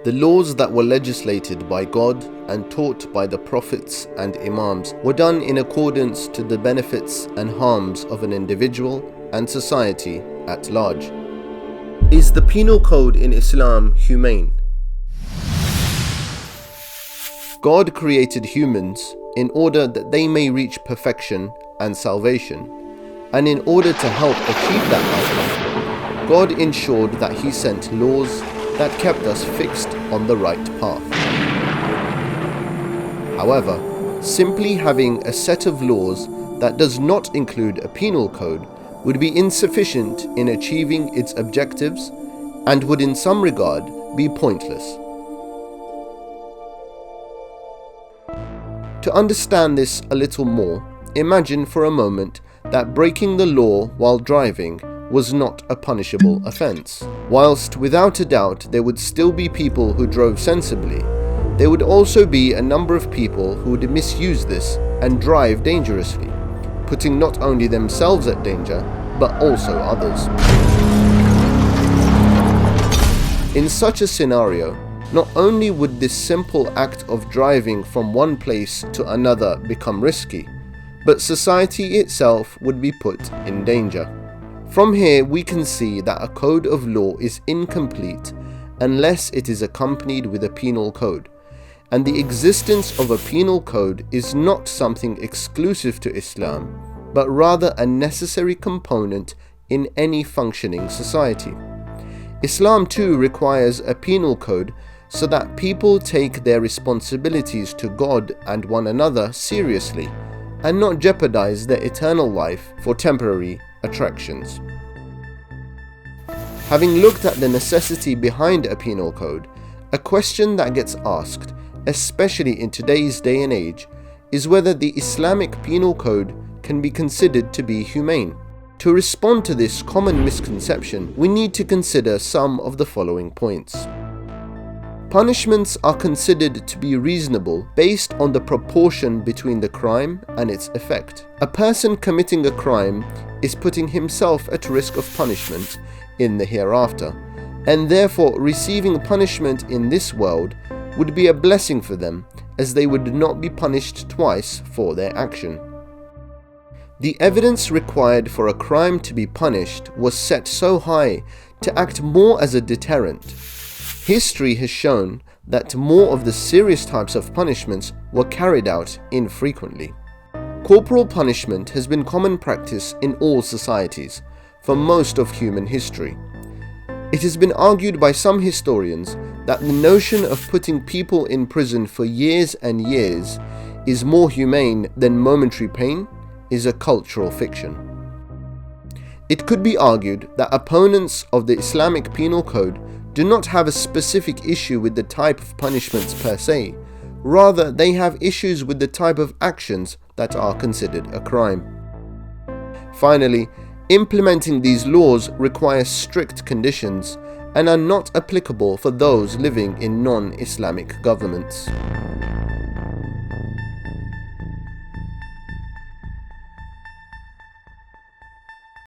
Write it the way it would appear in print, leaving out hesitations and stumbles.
The laws that were legislated by God and taught by the prophets and imams were done in accordance to the benefits and harms of an individual and society at large. Is the penal code in Islam humane? God created humans in order that they may reach perfection and salvation, and in order to help achieve that outcome, God ensured that He sent laws that kept us fixed on the right path. However, simply having a set of laws that does not include a penal code would be insufficient in achieving its objectives and would in some regard be pointless. To understand this a little more, imagine for a moment that breaking the law while driving was not a punishable offence. Whilst without a doubt there would still be people who drove sensibly, there would also be a number of people who would misuse this and drive dangerously, putting not only themselves at danger, but also others. In such a scenario, not only would this simple act of driving from one place to another become risky, but society itself would be put in danger. From here we can see that a code of law is incomplete unless it is accompanied with a penal code, and the existence of a penal code is not something exclusive to Islam, but rather a necessary component in any functioning society. Islam too requires a penal code so that people take their responsibilities to God and one another seriously and not jeopardize their eternal life for temporary attractions. Having looked at the necessity behind a penal code, a question that gets asked, especially in today's day and age, is whether the Islamic penal code can be considered to be humane. To respond to this common misconception, we need to consider some of the following points. Punishments are considered to be reasonable based on the proportion between the crime and its effect. A person committing a crime is putting himself at risk of punishment in the hereafter, and therefore receiving punishment in this world would be a blessing for them, as they would not be punished twice for their action. The evidence required for a crime to be punished was set so high to act more as a deterrent. History has shown that more of the serious types of punishments were carried out infrequently. Corporal punishment has been common practice in all societies for most of human history. It has been argued by some historians that the notion of putting people in prison for years and years is more humane than momentary pain is a cultural fiction. It could be argued that opponents of the Islamic penal code do not have a specific issue with the type of punishments per se, rather they have issues with the type of actions that are considered a crime. Finally, implementing these laws requires strict conditions and are not applicable for those living in non-Islamic governments.